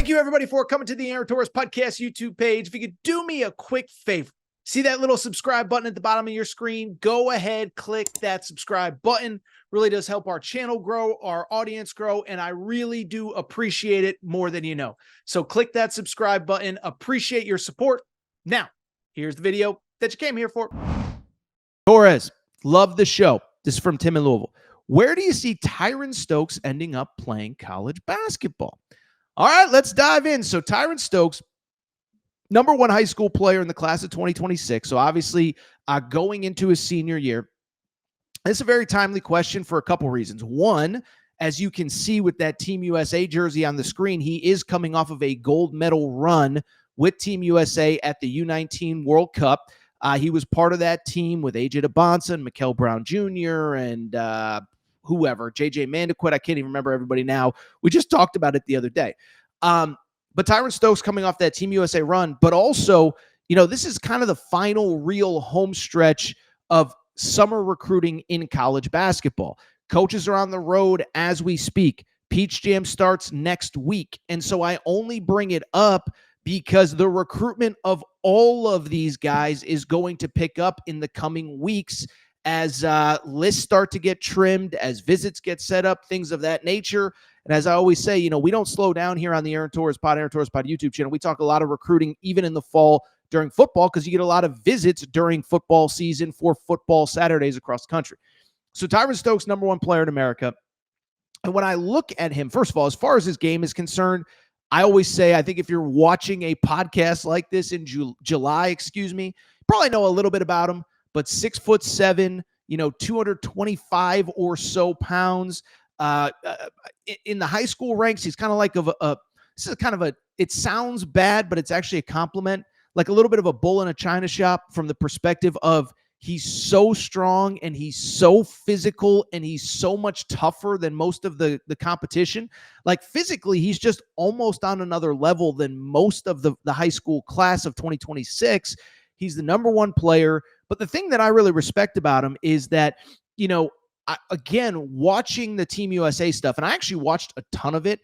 Thank you, everybody, for coming to the Aaron Torres Podcast YouTube page. If you could do me a quick favor, see that little subscribe button at the bottom of your screen? Go ahead, click that subscribe button. Really does help our channel grow, our audience grow, and I really do appreciate it more than you know. So click that subscribe button. Appreciate your support. Now, here's the video that you came here for. Torres, love the show. This is from Tim in Louisville. Where do you see Tyran Stokes ending up playing college basketball? All right, let's dive in. So Tyran Stokes, #1 high school player in the class of 2026. So obviously going into his senior year. It's a very timely question for a couple reasons. One, as you can see with that Team USA jersey on the screen, he is coming off of a gold medal run with Team USA at the U19 World Cup. He was part of that team with AJ DeBonsa and Mikel Brown Jr. and whoever, JJ Mandaquit. I can't even remember everybody now. We just talked about it the other day. But Tyran Stokes coming off that Team USA run, but also, this is kind of the final real home stretch of summer recruiting in college basketball. Coaches are on the road as we speak. Peach Jam starts next week. And so I only bring it up because the recruitment of all of these guys is going to pick up in the coming weeks as lists start to get trimmed, as visits get set up, things of that nature. And as I always say, we don't slow down here on the Aaron Torres Pod YouTube channel. We talk a lot of recruiting even in the fall during football because you get a lot of visits during football season for football Saturdays across the country. So Tyran Stokes, #1 player in America. And when I look at him, first of all, as far as his game is concerned, I always say, I think if you're watching a podcast like this in July, you probably know a little bit about him, but 6'7", 225 or so pounds. In the high school ranks, he's kind of like it sounds bad, but it's actually a compliment, like a little bit of a bull in a china shop from the perspective of he's so strong and he's so physical and he's so much tougher than most of the competition. Like physically, he's just almost on another level than most of the high school class of 2026. He's the #1 player. But the thing that I really respect about him is that, again, watching the Team USA stuff, and I actually watched a ton of it,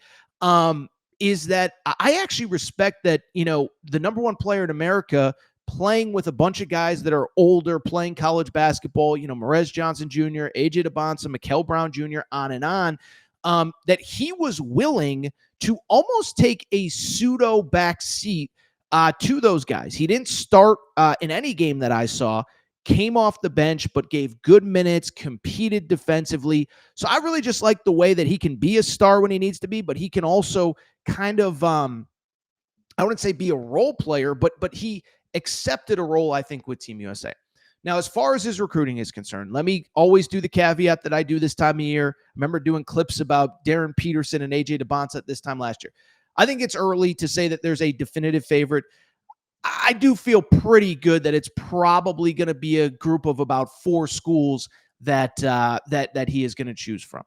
is that I actually respect that, the #1 player in America playing with a bunch of guys that are older, playing college basketball, Marez Johnson Jr., AJ DeBonsa, Mikel Brown Jr., on and on, that he was willing to almost take a pseudo back seat to those guys. He didn't start in any game that I saw, came off the bench, but gave good minutes, competed defensively. So I really just like the way that he can be a star when he needs to be, but he can also kind of, I wouldn't say be a role player, but he accepted a role, I think, with Team USA. Now, as far as his recruiting is concerned, let me always do the caveat that I do this time of year. I remember doing clips about Darren Peterson and AJ DeBonsa at this time last year. I think it's early to say that there's a definitive favorite. I do feel pretty good that it's probably going to be a group of about 4 schools that he is going to choose from.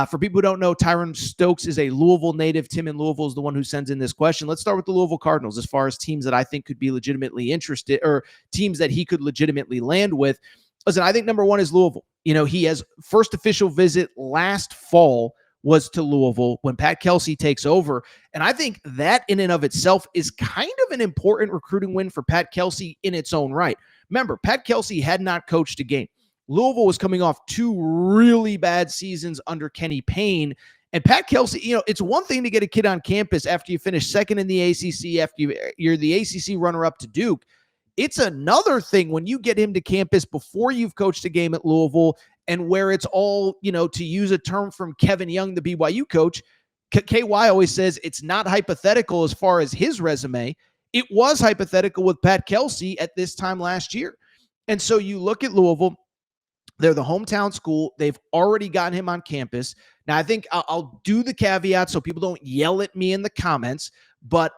For people who don't know, Tyran Stokes is a Louisville native. Tim in Louisville is the one who sends in this question. Let's start with the Louisville Cardinals as far as teams that I think could be legitimately interested or teams that he could legitimately land with. Listen, I think #1 is Louisville. He has first official visit last fall was to Louisville when Pat Kelsey takes over. And I think that in and of itself is kind of an important recruiting win for Pat Kelsey in its own right. Remember, Pat Kelsey had not coached a game. Louisville was coming off 2 really bad seasons under Kenny Payne. And Pat Kelsey, it's one thing to get a kid on campus after you finish second in the ACC, after you're the ACC runner-up to Duke. It's another thing when you get him to campus before you've coached a game at Louisville and where it's all, to use a term from Kevin Young, the BYU coach, KY always says it's not hypothetical as far as his resume. It was hypothetical with Pat Kelsey at this time last year. And so you look at Louisville, they're the hometown school. They've already gotten him on campus. Now, I think I'll do the caveat so people don't yell at me in the comments. But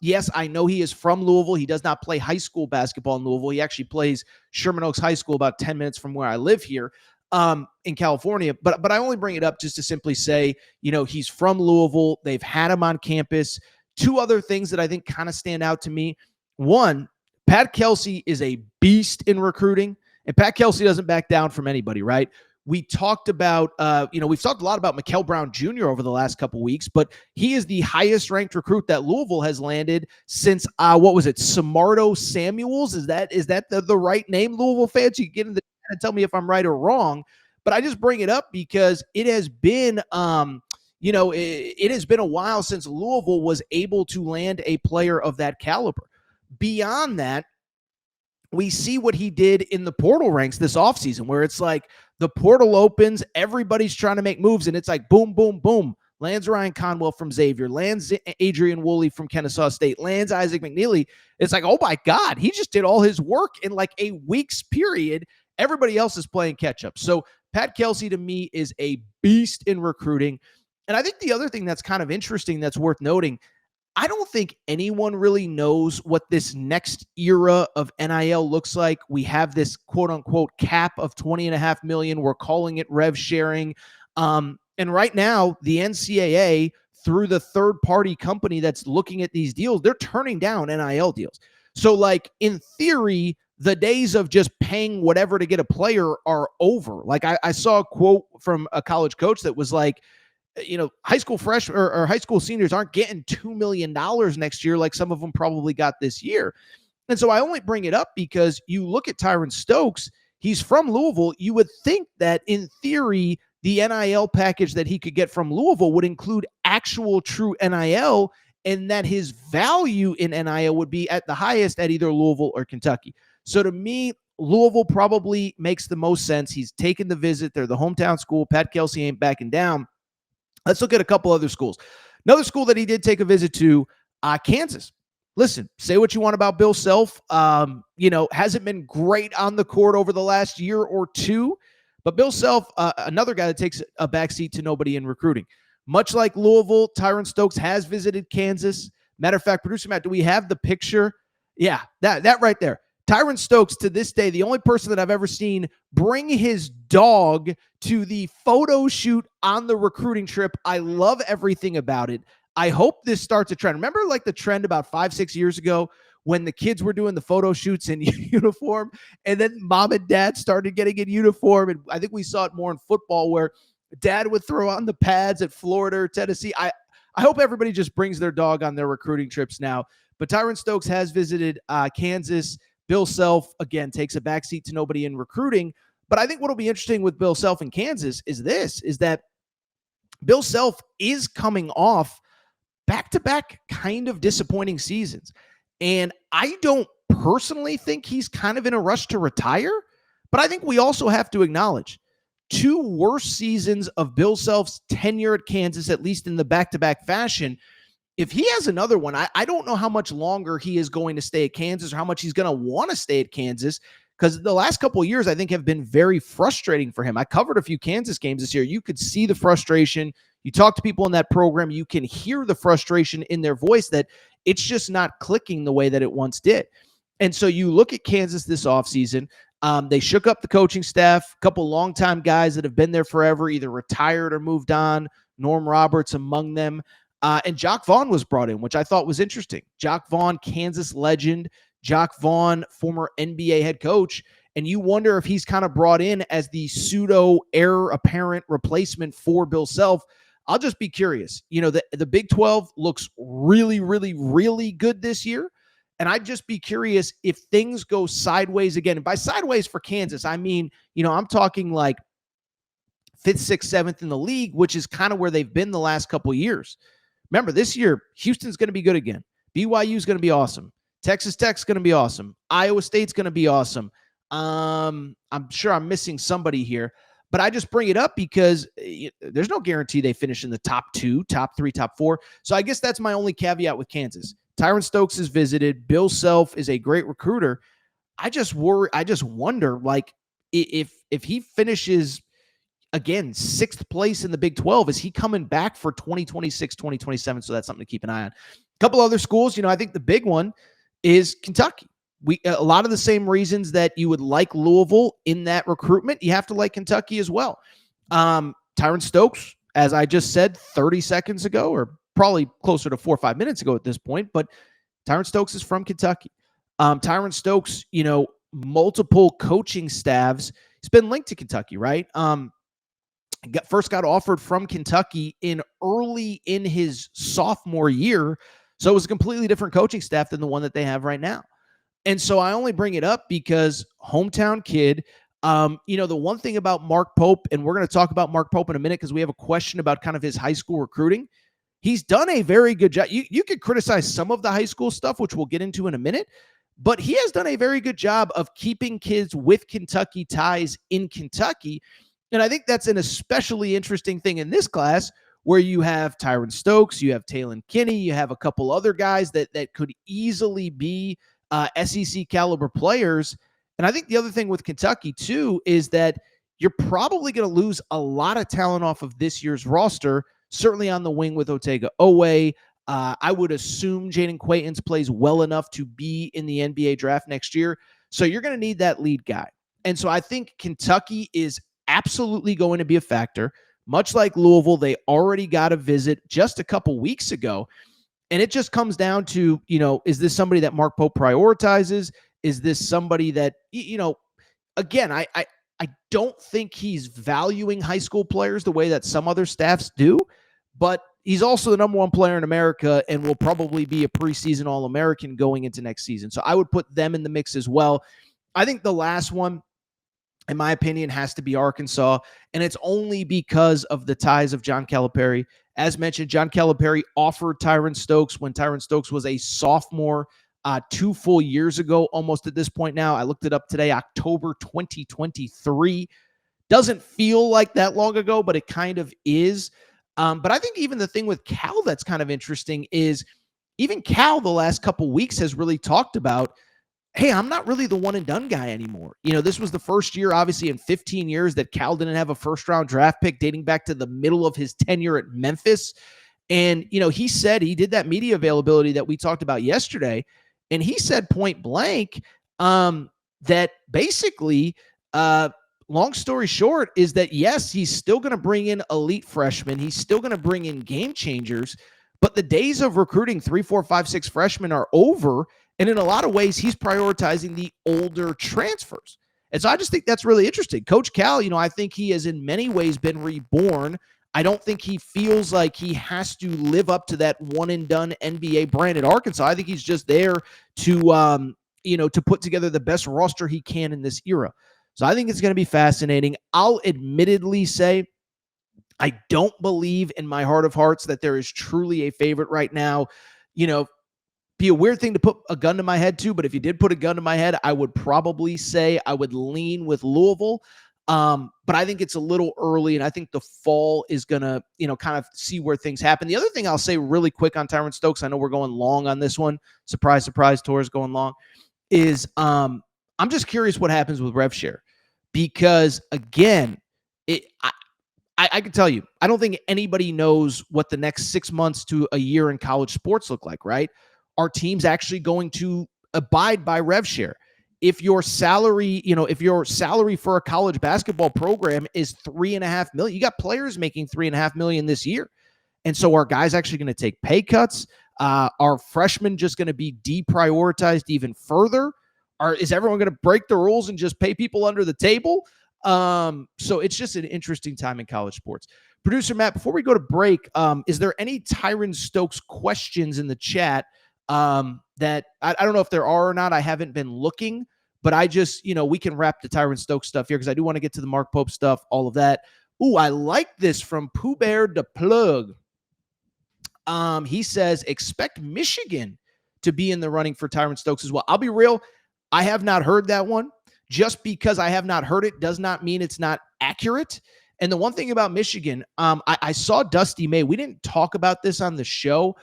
yes, I know he is from Louisville. He does not play high school basketball in Louisville. He actually plays Sherman Oaks High School about 10 minutes from where I live here in California. But I only bring it up just to simply say, he's from Louisville. They've had him on campus. 2 other things that I think kind of stand out to me. One, Pat Kelsey is a beast in recruiting. And Pat Kelsey doesn't back down from anybody, right? We talked about, we've talked a lot about Mikael Brown Jr. over the last couple weeks, but he is the highest ranked recruit that Louisville has landed since, Samardo Samuels? Is that the right name, Louisville fans? You can get in the chat and tell me if I'm right or wrong, but I just bring it up because it has been, it has been a while since Louisville was able to land a player of that caliber. Beyond that, we see what he did in the portal ranks this offseason, where it's like the portal opens, everybody's trying to make moves, and it's like boom, boom, boom. Lands Ryan Conwell from Xavier, lands Adrian Woolley from Kennesaw State, lands Isaac McNeely. It's like, oh my God, he just did all his work in like a week's period. Everybody else is playing catch up. So Pat Kelsey, to me, is a beast in recruiting. And I think the other thing that's kind of interesting that's worth noting, I don't think anyone really knows what this next era of NIL looks like. We have this quote unquote cap of $20.5 million. We're calling it rev sharing. And right now, the NCAA, through the third party company that's looking at these deals, they're turning down NIL deals. So like in theory, the days of just paying whatever to get a player are over. Like I saw a quote from a college coach that was like, high school freshmen or high school seniors aren't getting $2 million next year like some of them probably got this year. And so I only bring it up because you look at Tyran Stokes, he's from Louisville. You would think that in theory, the NIL package that he could get from Louisville would include actual true NIL, and that his value in NIL would be at the highest at either Louisville or Kentucky. So to me, Louisville probably makes the most sense. He's taken the visit. They're the hometown school. Pat Kelsey ain't backing down. Let's look at a couple other schools. Another school that he did take a visit to, Kansas. Listen, say what you want about Bill Self. Hasn't been great on the court over the last year or two. But Bill Self, another guy that takes a backseat to nobody in recruiting. Much like Louisville, Tyron Stokes has visited Kansas. Matter of fact, producer Matt, do we have the picture? Yeah, that right there. Tyron Stokes, to this day, the only person that I've ever seen bring his dog to the photo shoot on the recruiting trip. I love everything about it. I hope this starts a trend. Remember like the trend about 5-6 years ago when the kids were doing the photo shoots in uniform, and then mom and dad started getting in uniform. And I think we saw it more in football where dad would throw on the pads at Florida or Tennessee. I hope everybody just brings their dog on their recruiting trips now. But Tyron Stokes has visited Kansas. Bill Self, again, takes a backseat to nobody in recruiting. But I think what will be interesting with Bill Self in Kansas is that Bill Self is coming off back-to-back kind of disappointing seasons. And I don't personally think he's kind of in a rush to retire, but I think we also have to acknowledge 2 worst seasons of Bill Self's tenure at Kansas, at least in the back-to-back fashion. If he has another one, I don't know how much longer he is going to stay at Kansas or how much he's going to want to stay at Kansas, because the last couple of years, I think, have been very frustrating for him. I covered a few Kansas games this year. You could see the frustration. You talk to people in that program, you can hear the frustration in their voice that it's just not clicking the way that it once did. And so you look at Kansas this offseason. They shook up the coaching staff, a couple longtime guys that have been there forever, either retired or moved on, Norm Roberts among them. And Jock Vaughn was brought in, which I thought was interesting. Jock Vaughn, Kansas legend. Jock Vaughn, former NBA head coach. And you wonder if he's kind of brought in as the pseudo heir apparent replacement for Bill Self. I'll just be curious. The Big 12 looks really, really, really good this year. And I'd just be curious if things go sideways again. And by sideways for Kansas, I mean, I'm talking like 5th, 6th, 7th in the league, which is kind of where they've been the last couple of years. Remember, this year, Houston's going to be good again. BYU is going to be awesome. Texas Tech's going to be awesome. Iowa State's going to be awesome. I'm sure I'm missing somebody here, but I just bring it up because there's no guarantee they finish in the top 2, top 3, top 4. So I guess that's my only caveat with Kansas. Tyron Stokes has visited. Bill Self is a great recruiter. I just wonder, like, if he finishes again 6th place in the Big 12, is he coming back for 2026, 2027? So that's something to keep an eye on. A couple other schools, I think the big one is Kentucky. A lot of the same reasons that you would like Louisville in that recruitment, you have to like Kentucky as well. Tyran Stokes, as I just said 30 seconds ago, or probably closer to 4 or 5 minutes ago at this point, but Tyran Stokes is from Kentucky. Tyran Stokes, multiple coaching staffs. He's been linked to Kentucky, right? first got offered from Kentucky early in his sophomore year. So it was a completely different coaching staff than the one that they have right now. And so I only bring it up because hometown kid. The one thing about Mark Pope, and we're going to talk about Mark Pope in a minute because we have a question about kind of his high school recruiting. He's done a very good job. You could criticize some of the high school stuff, which we'll get into in a minute, but he has done a very good job of keeping kids with Kentucky ties in Kentucky. And I think that's an especially interesting thing in this class where you have Tyran Stokes, you have Talon Kinney, you have a couple other guys that could easily be SEC caliber players. And I think the other thing with Kentucky too is that you're probably going to lose a lot of talent off of this year's roster, certainly on the wing with Otega Owe. I would assume Jaden Quaintance plays well enough to be in the NBA draft next year. So you're going to need that lead guy. And so I think Kentucky is absolutely going to be a factor. Much like Louisville, they already got a visit just a couple weeks ago. And it just comes down to, is this somebody that Mark Pope prioritizes? Is this somebody that, again, I don't think he's valuing high school players the way that some other staffs do, but he's also the number one player in America and will probably be a preseason All-American going into next season. So I would put them in the mix as well. I think the last one, in my opinion, has to be Arkansas, and it's only because of the ties of John Calipari. As mentioned, John Calipari offered Tyran Stokes when Tyran Stokes was a sophomore 2 full years ago, almost at this point now. I looked it up today, October 2023. Doesn't feel like that long ago, but it kind of is. But I think even the thing with Cal that's kind of interesting is even Cal the last couple weeks has really talked about, hey, I'm not really the one and done guy anymore. This was the first year, obviously, in 15 years that Cal didn't have a first-round draft pick dating back to the middle of his tenure at Memphis. And, he said he did that media availability that we talked about yesterday, and he said point blank that basically, long story short, is that, yes, he's still going to bring in elite freshmen. He's still going to bring in game changers, but the days of recruiting 3, 4, 5, 6 freshmen are over. And in a lot of ways, he's prioritizing the older transfers. And so I just think that's really interesting. Coach Cal, I think he has in many ways been reborn. I don't think he feels like he has to live up to that one and done NBA brand at Arkansas. I think he's just there to, to put together the best roster he can in this era. So I think it's going to be fascinating. I'll admittedly say I don't believe in my heart of hearts that there is truly a favorite right now. Be a weird thing to put a gun to my head too, but if you did put a gun to my head, I would probably say I would lean with Louisville. But I think it's a little early, and I think the fall is going to, kind of see where things happen. The other thing I'll say really quick on Tyron Stokes, I know we're going long on this one. Surprise, surprise, Tor's going long, is I'm just curious what happens with rev share. Because, again, I can tell you, I don't think anybody knows what the next 6 months to a year in college sports look like, right? Are teams actually going to abide by rev share? If your salary, for a college basketball program is $3.5 million, you got players making $3.5 million this year. And so are guys actually going to take pay cuts? Are freshmen just going to be deprioritized even further? Is everyone going to break the rules and just pay people under the table? So it's just an interesting time in college sports. Producer Matt, before we go to break, is there any Tyran Stokes questions in the chat? That I don't know if there are or not. I haven't been looking, but I just, we can wrap the Tyran Stokes stuff here because I do want to get to the Mark Pope stuff, all of that. Ooh, I like this from Pooh Bear the Plug. He says, expect Michigan to be in the running for Tyran Stokes as well. I'll be real. I have not heard that one. Just because I have not heard it does not mean it's not accurate. And the one thing about Michigan, I saw Dusty May. We didn't talk about this on the show.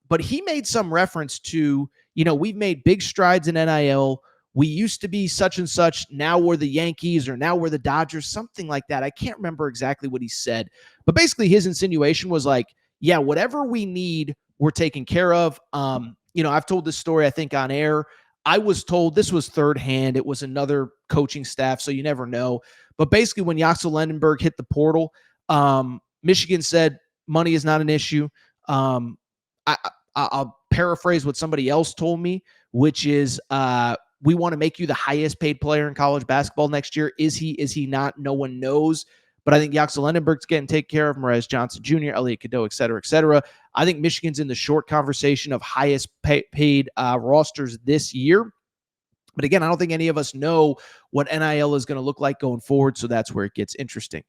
But he made some reference to, we've made big strides in NIL. We used to be such and such. Now we're the Yankees or now we're the Dodgers, something like that. I can't remember exactly what he said. But basically his insinuation was like, yeah, whatever we need, we're taking care of. I've told this story, I think, on air. I was told this was third hand. It was another coaching staff, so you never know. But basically when Yaxel Lendenberg hit the portal, Michigan said money is not an issue. I'll paraphrase what somebody else told me, which is we want to make you the highest paid player in college basketball next year. Is he not? No one knows. but I think Yaxel Lendenberg's getting taken care of, Mraz Johnson Jr., Elliot Cadeau, et cetera, et cetera. I think Michigan's in the short conversation of highest paid rosters this year. But again, I don't think any of us know what NIL is going to look like going forward, so that's where it gets interesting.